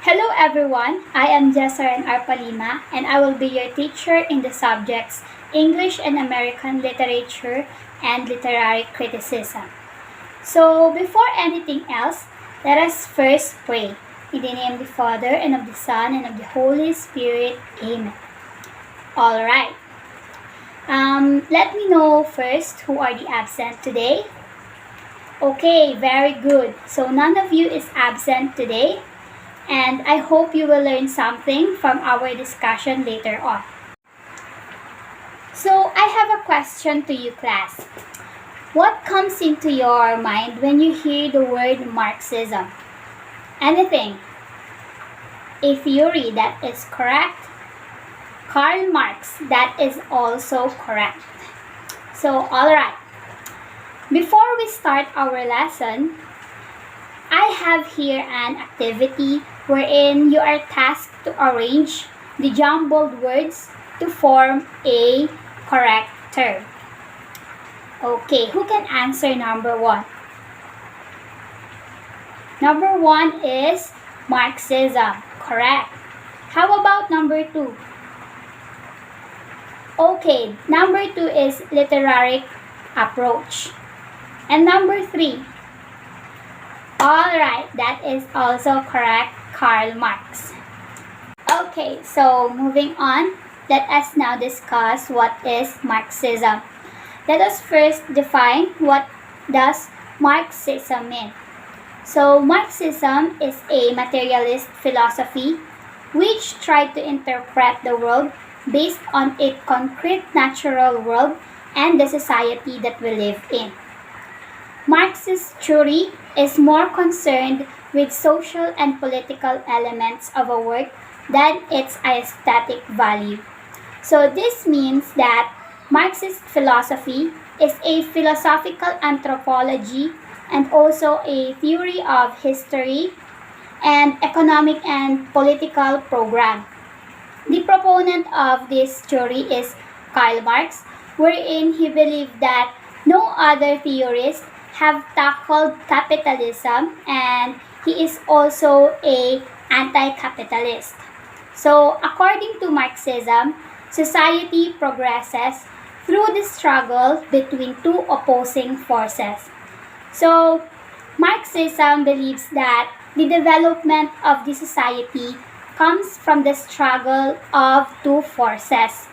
Hello everyone, I am Jesaren Arpalima and I will be your teacher in the subjects English and American Literature and Literary Criticism. So before anything else, let us first pray. In the name of the Father and of the Son and of the Holy Spirit. Amen. Alright. Let me know first who are the absent today. Okay, very good. So none of you is absent today. And I hope you will learn something from our discussion later on. So I have a question to you, class. What comes into your mind when you hear the word Marxism? Anything? A theory that is correct? Karl Marx, that is also correct. So, alright. Before we start our lesson, I have here an activity wherein you are tasked to arrange the jumbled words to form a correct term. Okay, who can answer number 1? Number 1 is Marxism. Correct. How about number 2? Okay, number 2 is literary approach. And number 3? Alright, that is also correct, Karl Marx. Okay, so moving on, let us now discuss what is Marxism. Let us first define what does Marxism mean. So Marxism is a materialist philosophy which tried to interpret the world based on a concrete natural world and the society that we live in. Marxist theory is more concerned with social and political elements of a work than its aesthetic value. So this means that Marxist philosophy is a philosophical anthropology and also a theory of history and economic and political program. The proponent of this theory is Karl Marx, wherein he believed that no other theorist have tackled capitalism, and he is also a anti-capitalist. So according to Marxism, society progresses through the struggle between two opposing forces. So Marxism believes that the development of the society comes from the struggle of two forces.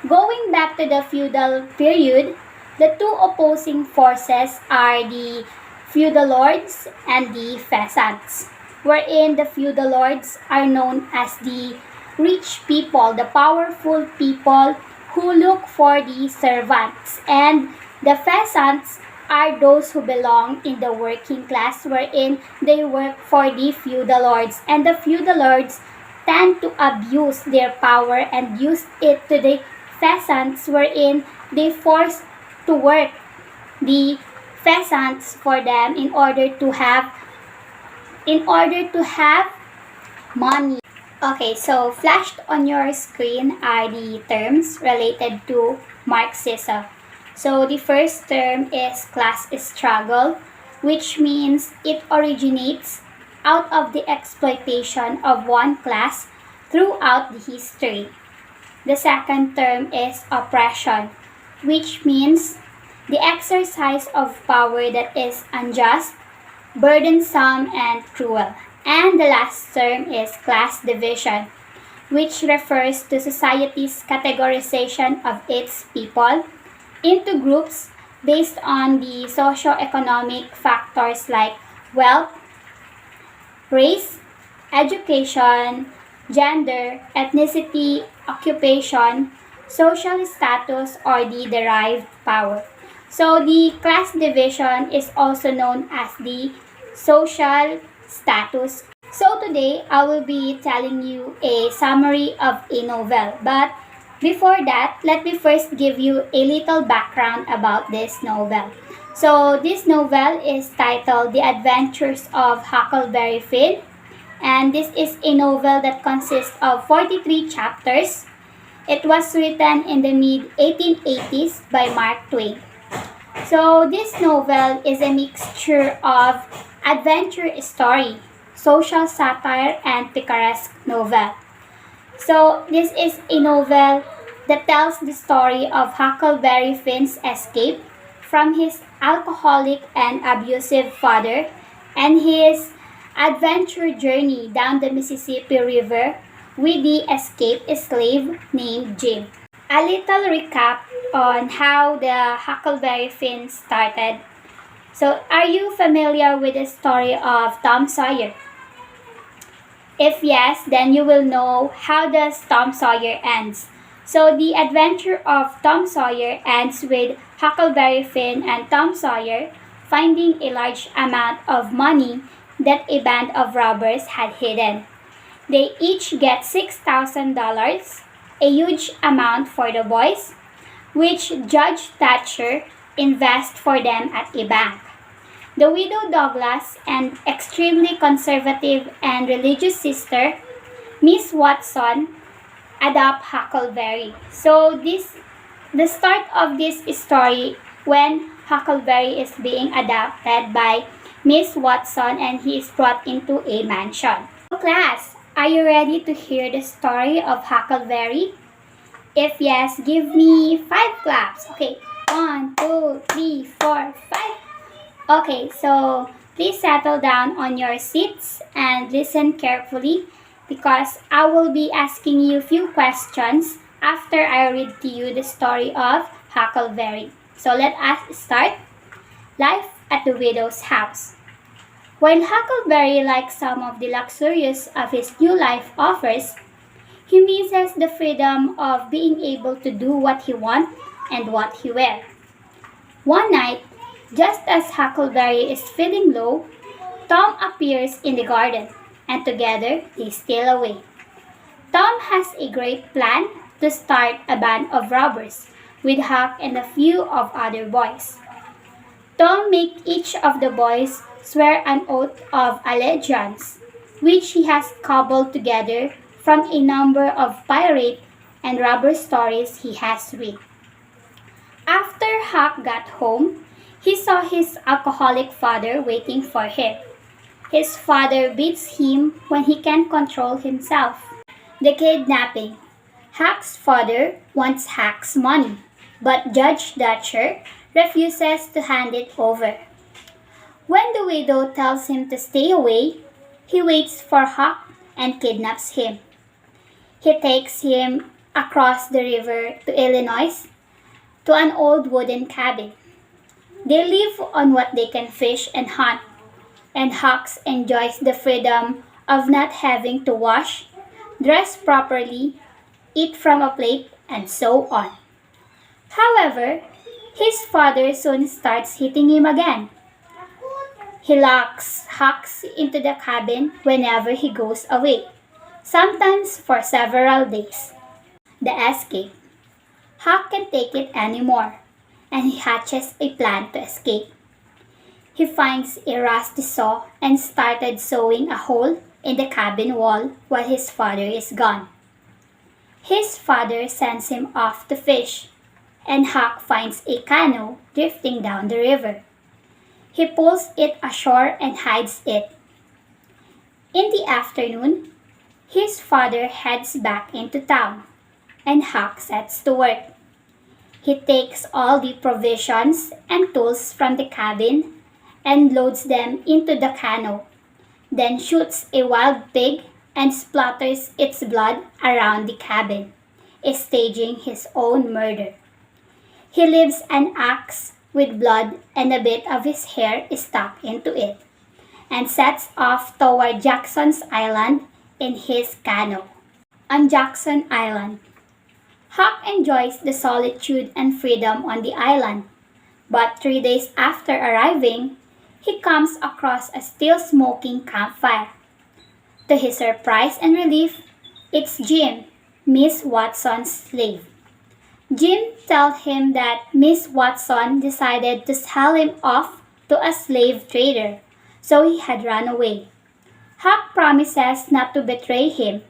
Going back to the feudal period, the two opposing forces are the feudal lords and the peasants, wherein the feudal lords are known as the rich people, the powerful people who look for the servants, and the peasants are those who belong in the working class, wherein they work for the feudal lords, and the feudal lords tend to abuse their power and use it to the peasants, wherein they force to work the peasants for them in order to have money. Okay, so flashed on your screen are the terms related to Marxism. So the first term is class struggle, which means it originates out of the exploitation of one class throughout the history. The second term is oppression, which means the exercise of power that is unjust, burdensome, and cruel. And the last term is class division, which refers to society's categorization of its people into groups based on the socio-economic factors like wealth, race, education, gender, ethnicity, occupation, social status, or the derived power. So the class division is also known as the social status. So today I will be telling you a summary of a novel, but before that, let me first give you a little background about this novel. So this novel is titled The Adventures of Huckleberry Finn, and this is a novel that consists of 43 chapters. It was written in the mid-1880s by Mark Twain. So this novel is a mixture of adventure story, social satire, and picaresque novel. So, this is a novel that tells the story of Huckleberry Finn's escape from his alcoholic and abusive father and his adventure journey down the Mississippi River with the escaped slave named Jim. A little recap on how the Huckleberry Finn started. So, are you familiar with the story of Tom Sawyer? If yes, then you will know how does Tom Sawyer ends. So the adventure of Tom Sawyer ends with Huckleberry Finn and Tom Sawyer finding a large amount of money that a band of robbers had hidden. They each get $6,000, a huge amount for the boys, which Judge Thatcher invests for them at a bank. The widow Douglas and extremely conservative and religious sister, Miss Watson, adopt Huckleberry. So the start of this story when Huckleberry is being adopted by Miss Watson and he is brought into a mansion. So class, are you ready to hear the story of Huckleberry? If yes, give me 5 claps. Okay, 1, 2, 3, 4, 5. Okay, so please settle down on your seats and listen carefully because I will be asking you a few questions after I read to you the story of Huckleberry. So let us start. Life at the widow's house. While Huckleberry likes some of the luxurious of his new life offers, he misses the freedom of being able to do what he wants and what he will. One night, just as Huckleberry is feeling low, Tom appears in the garden, and together they steal away. Tom has a great plan to start a band of robbers with Huck and a few of other boys. Tom makes each of the boys swear an oath of allegiance, which he has cobbled together from a number of pirate and robber stories he has read. After Huck got home, he saw his alcoholic father waiting for him. His father beats him when he can't control himself. The kidnapping. Huck's father wants Huck's money, but Judge Dutcher refuses to hand it over. When the widow tells him to stay away, he waits for Huck and kidnaps him. He takes him across the river to Illinois to an old wooden cabin. They live on what they can fish and hunt, and Huck enjoys the freedom of not having to wash, dress properly, eat from a plate, and so on. However, his father soon starts hitting him again. He locks Huck into the cabin whenever he goes away, sometimes for several days. The escape. Huck can't take it anymore, and he hatches a plan to escape. He finds a rusty saw and started sawing a hole in the cabin wall while his father is gone. His father sends him off to fish, and Huck finds a canoe drifting down the river. He pulls it ashore and hides it. In the afternoon, his father heads back into town, and Huck sets to work. He takes all the provisions and tools from the cabin and loads them into the canoe, then shoots a wild pig and splatters its blood around the cabin, staging his own murder. He leaves an axe with blood and a bit of his hair stuck into it, and sets off toward Jackson's Island in his canoe. On Jackson Island, Huck enjoys the solitude and freedom on the island, but 3 days after arriving, he comes across a still smoking campfire. To his surprise and relief, it's Jim, Miss Watson's slave. Jim tells him that Miss Watson decided to sell him off to a slave trader, so he had run away. Huck promises not to betray him.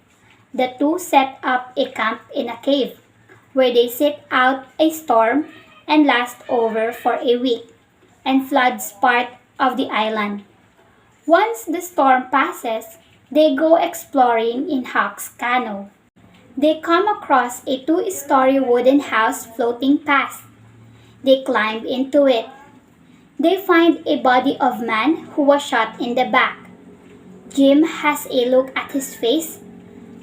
The two set up a camp in a cave, where they sit out a storm and last over for a week, and floods part of the island. Once the storm passes, they go exploring in Huck's canoe. They come across a two-story wooden house floating past. They climb into it. They find a body of man who was shot in the back. Jim has a look at his face,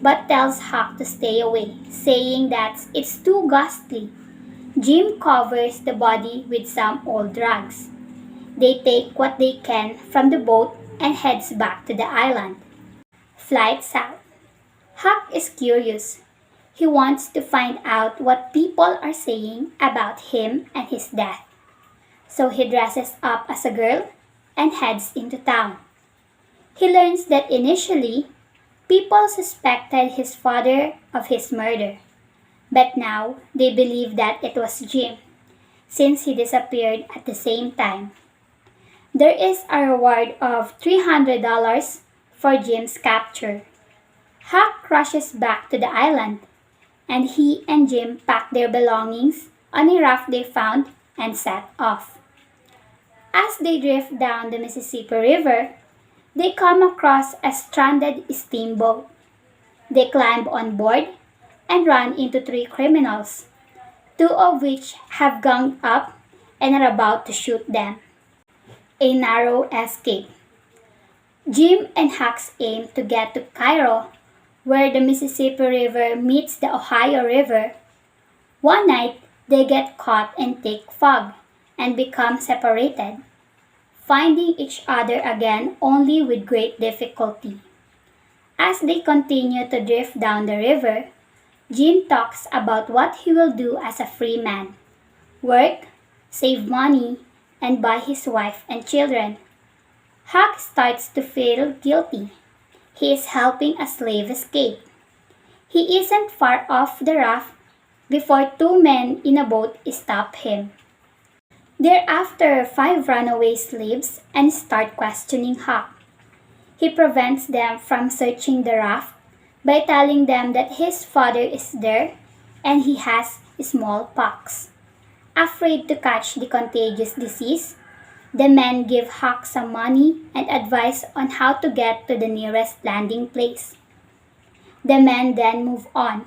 but tells Huck to stay away, saying that it's too ghastly. Jim covers the body with some old rags. They take what they can from the boat and heads back to the island. Flight south. Huck is curious. He wants to find out what people are saying about him and his death. So he dresses up as a girl and heads into town. He learns that initially, people suspected his father of his murder, but now they believe that it was Jim, since he disappeared at the same time. There is a reward of $300 for Jim's capture. Huck rushes back to the island, and he and Jim pack their belongings on a raft they found and set off. As they drift down the Mississippi River, they come across a stranded steamboat. They climb on board and run into three criminals, two of which have ganged up and are about to shoot them. A narrow escape. Jim and Huck's aim to get to Cairo, where the Mississippi River meets the Ohio River. One night, they get caught in thick fog and become separated, finding each other again only with great difficulty. As they continue to drift down the river, Jim talks about what he will do as a free man: work, save money, and buy his wife and children. Huck starts to feel guilty. He is helping a slave escape. He isn't far off the raft before two men in a boat stop him. They're after five runaway slaves and start questioning Huck. He prevents them from searching the raft by telling them that his father is there and he has smallpox. Afraid to catch the contagious disease, the men give Huck some money and advice on how to get to the nearest landing place. The men then move on.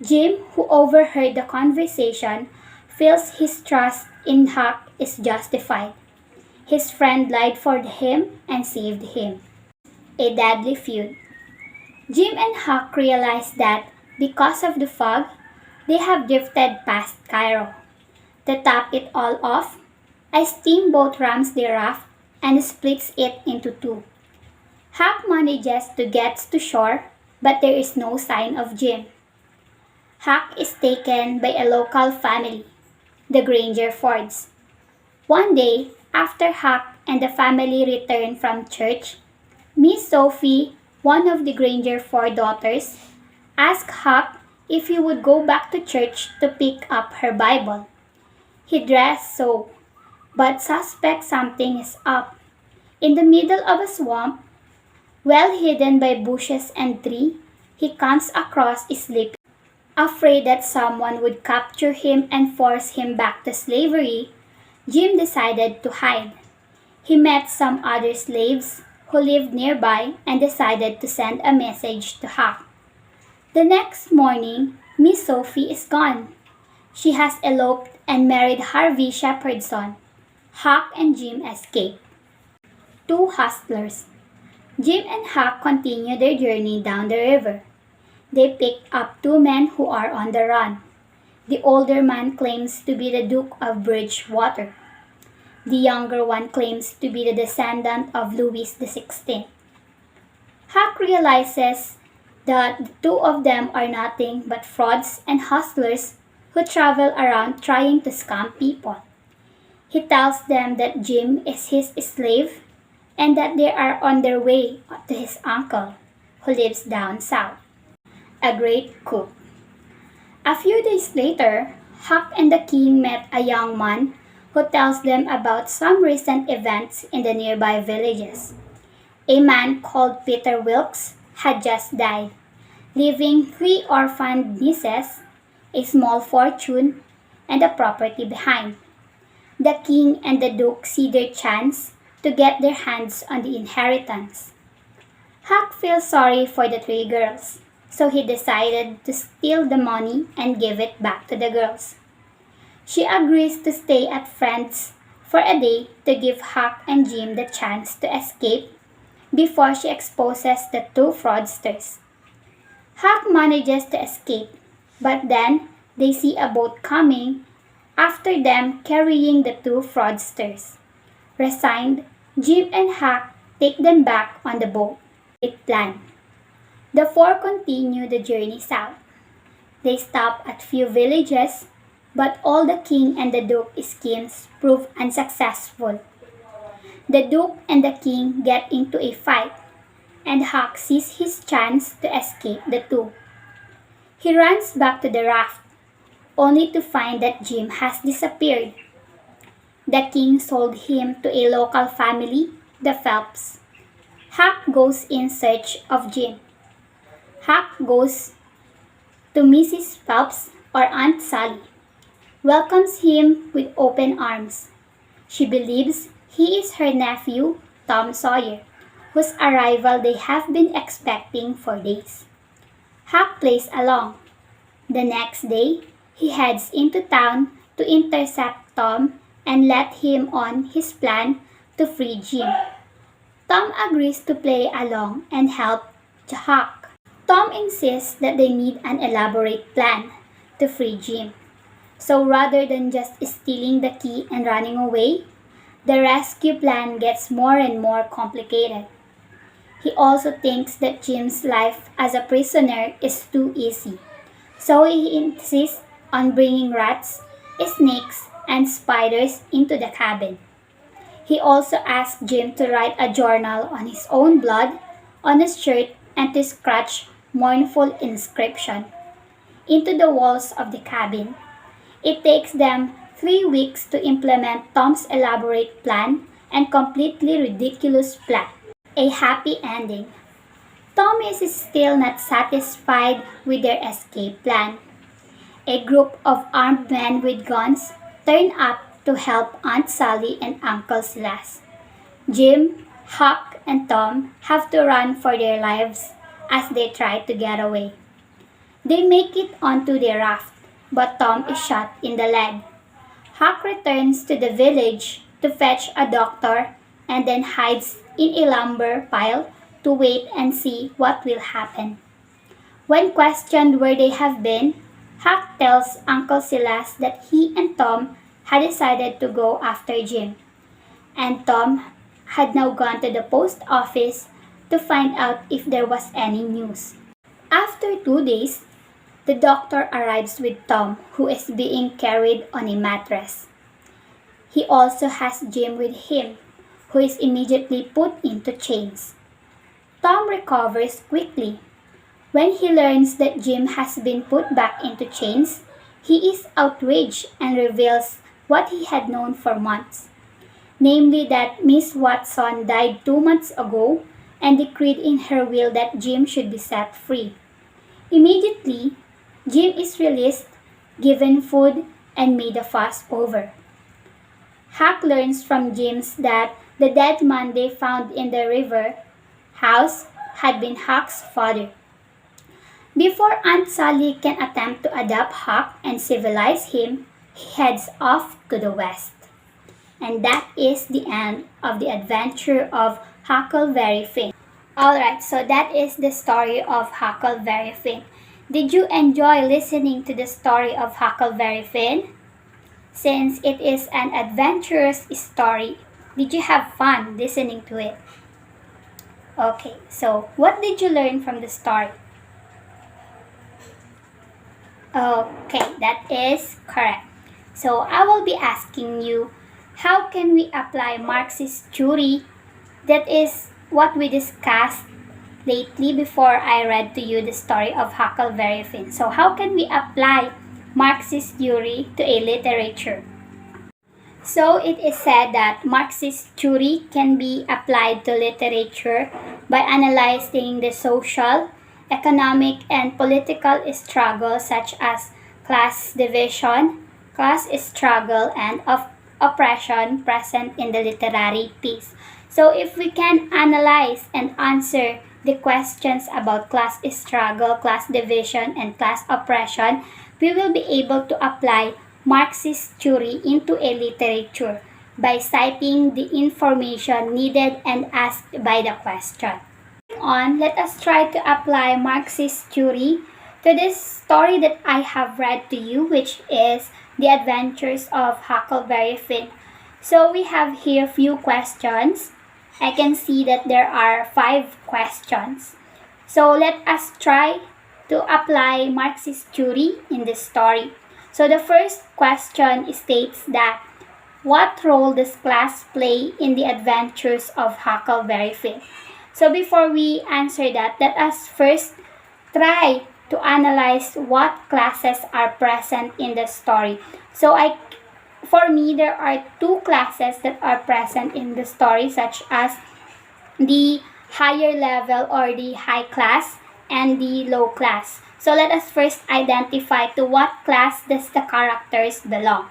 Jim, who overheard the conversation, feels his trust in Huck is justified. His friend lied for him and saved him. A deadly feud. Jim and Huck realize that because of the fog, they have drifted past Cairo. To top it all off, a steamboat rams the raft and splits it into two. Huck manages to get to shore, but there is no sign of Jim. Huck is taken by a local family, the Granger Fords. One day, after Huck and the family return from church, Miss Sophie, one of the Granger Ford daughters, asks Huck if he would go back to church to pick up her Bible. He dressed so, but suspects something is up. In the middle of a swamp, well hidden by bushes and trees, he comes across sleeping. Afraid that someone would capture him and force him back to slavery, Jim decided to hide. He met some other slaves who lived nearby and decided to send a message to Huck. The next morning, Miss Sophie is gone. She has eloped and married Harvey Shepherdson. Huck and Jim escape. Two hustlers. Jim and Huck continue their journey down the river. They pick up two men who are on the run. The older man claims to be the Duke of Bridgewater. The younger one claims to be the descendant of Louis XVI. Huck realizes that the two of them are nothing but frauds and hustlers who travel around trying to scam people. He tells them that Jim is his slave and that they are on their way to his uncle, who lives down south. A great coup. A few days later, Huck and the king met a young man who tells them about some recent events in the nearby villages. A man called Peter Wilkes had just died, leaving three orphaned nieces, a small fortune, and a property behind. The king and the duke see their chance to to get their hands on the inheritance. Huck feels sorry for the three girls, so he decided to steal the money and give it back to the girls. She agrees to stay at Friends for a day to give Huck and Jim the chance to escape before she exposes the two fraudsters. Huck manages to escape, but then they see a boat coming after them carrying the two fraudsters. Resigned, Jim and Huck take them back on the boat. Plan. The four continue the journey south. They stop at few villages, but all the king and the duke schemes prove unsuccessful. The duke and the king get into a fight, and Huck sees his chance to escape the two. He runs back to the raft, only to find that Jim has disappeared. The king sold him to a local family, the Phelps. Huck goes in search of Jim. Huck goes to Mrs. Phelps, or Aunt Sally, welcomes him with open arms. She believes he is her nephew, Tom Sawyer, whose arrival they have been expecting for days. Huck plays along. The next day, he heads into town to intercept Tom and let him on his plan to free Jim. Tom agrees to play along and help Huck. Tom insists that they need an elaborate plan to free Jim. So rather than just stealing the key and running away, the rescue plan gets more and more complicated. He also thinks that Jim's life as a prisoner is too easy, so he insists on bringing rats, snakes, and spiders into the cabin. He also asks Jim to write a journal on his own blood on his shirt and to scratch mournful inscription into the walls of the cabin. It takes them 3 weeks to implement Tom's elaborate plan and completely ridiculous plan. A happy ending. Tom is still not satisfied with their escape plan. A group of armed men with guns turn up to help Aunt Sally and Uncle Silas. Jim, Huck, and Tom have to run for their lives as they try to get away. They make it onto the raft, but Tom is shot in the leg. Huck returns to the village to fetch a doctor and then hides in a lumber pile to wait and see what will happen. When questioned where they have been, Huck tells Uncle Silas that he and Tom had decided to go after Jim, and Tom had now gone to the post office to find out if there was any news. After 2 days, the doctor arrives with Tom, who is being carried on a mattress. He also has Jim with him, who is immediately put into chains. Tom recovers quickly. When he learns that Jim has been put back into chains, he is outraged and reveals what he had known for months, namely that Miss Watson died 2 months ago and decreed in her will that Jim should be set free. Immediately, Jim is released, given food, and made a fuss over. Huck learns from James that the dead man they found in the river house had been Huck's father. Before Aunt Sally can attempt to adopt Huck and civilize him, he heads off to the west. And that is the end of the adventure of Huckleberry Finn. Alright, so that is the story of Huckleberry Finn. Did you enjoy listening to the story of Huckleberry Finn? Since it is an adventurous story, did you have fun listening to it? Okay, so what did you learn from the story? Okay, that is correct. So I will be asking you, how can we apply Marxist theory? That is what we discussed lately before I read to you the story of Huckleberry Finn. So how can we apply Marxist theory to a literature? So it is said that Marxist theory can be applied to literature by analyzing the social, economic, and political struggles such as class division, class struggle, and of oppression present in the literary piece. So if we can analyze and answer the questions about class struggle, class division, and class oppression, we will be able to apply Marxist theory into a literature by citing the information needed and asked by the question. On, let us try to apply Marxist theory to this story that I have read to you, which is The Adventures of Huckleberry Finn. So we have here few questions. I can see that there are 5 questions. So let us try to apply Marxist theory in this story. So the first question states that, what role does class play in the adventures of Huckleberry Finn? So before we answer that, let us first try to analyze what classes are present in the story. So for me, there are 2 classes that are present in the story, such as the higher level or the high class and the low class. So let us first identify to what class does the characters belong.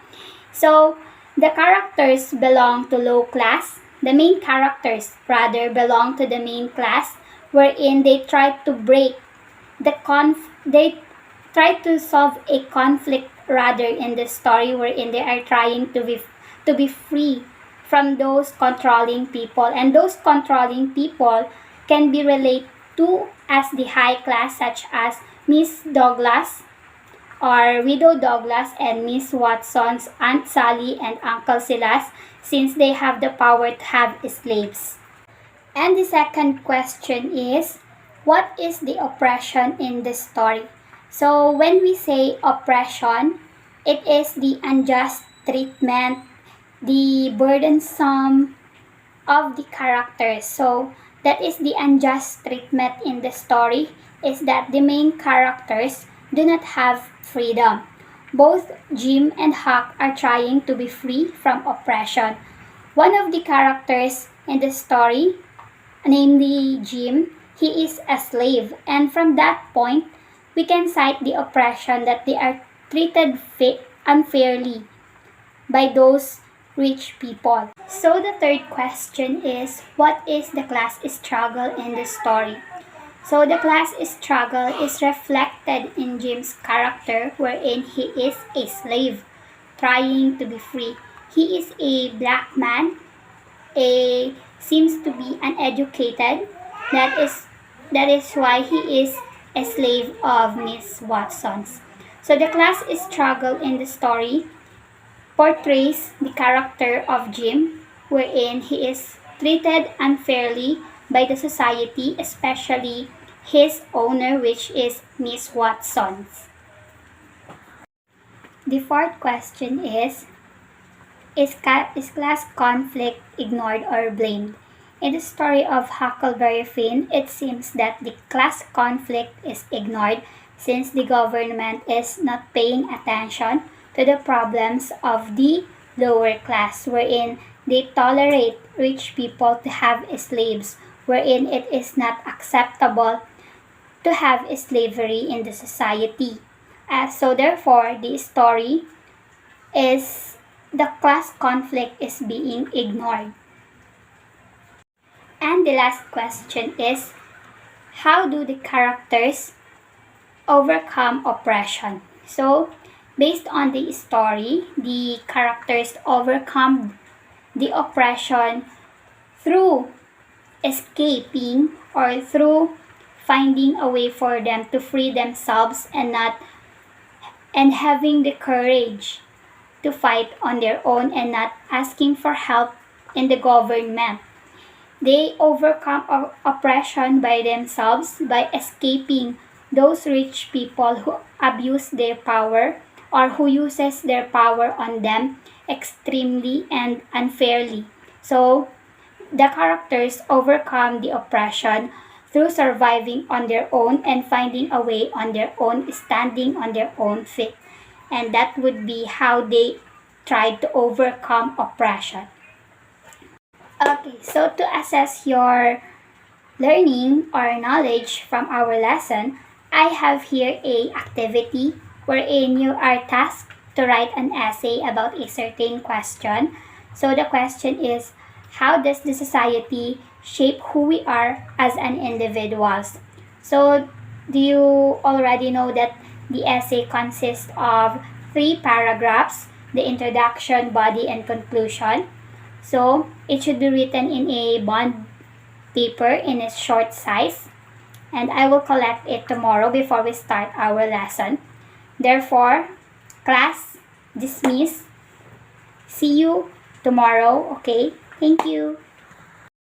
So the characters belong to low class. The main characters rather belong to the main class, wherein they try to break they try to solve a conflict rather in the story, wherein they are trying to be free from those controlling people, and those controlling people can be related to as the high class, such as Miss Douglas or Widow Douglas and Miss Watson's Aunt Sally and Uncle Silas, since they have the power to have slaves. And the second question is, what is the oppression in the story? So when we say oppression, it is the unjust treatment, the burdensome of the characters. So that is the unjust treatment in the story, is that the main characters do not have freedom. Both Jim and Huck are trying to be free from oppression. One of the characters in the story, namely Jim, he is a slave, and from that point, we can cite the oppression that they are treated unfairly by those rich people. So the third question is, what is the class struggle in the story? So the class struggle is reflected in Jim's character, wherein he is a slave trying to be free. He is a black man, seems to be uneducated. That is why he is a slave of Miss Watson's. So the class struggle in the story portrays the character of Jim, wherein he is treated unfairly by the society, especially his owner, which is Miss Watson's. The fourth question is class conflict ignored or blamed? In the story of Huckleberry Finn, it seems that the class conflict is ignored since the government is not paying attention to the problems of the lower class, wherein they tolerate rich people to have slaves, wherein it is not acceptable to have slavery in the society. So therefore, the story is the class conflict is being ignored. And the last question is, how do the characters overcome oppression? So, based on the story, the characters overcome the oppression through escaping or through finding a way for them to free themselves and having the courage to fight on their own and not asking for help in the government. They overcome oppression by themselves by escaping those rich people who abuse their power or who uses their power on them extremely and unfairly. So the characters overcome the oppression through surviving on their own and finding a way on their own, standing on their own feet. And that would be how they tried to overcome oppression. Okay, so to assess your learning or knowledge from our lesson, I have here a activity wherein you are tasked to write an essay about a certain question. So the question is, how does the society shape who we are as an individuals? So, do you already know that the essay consists of 3 paragraphs, the introduction, body, and conclusion? So, it should be written in a bond paper in a short size, and I will collect it tomorrow before we start our lesson. Therefore, class dismissed. See you tomorrow, okay? Thank you.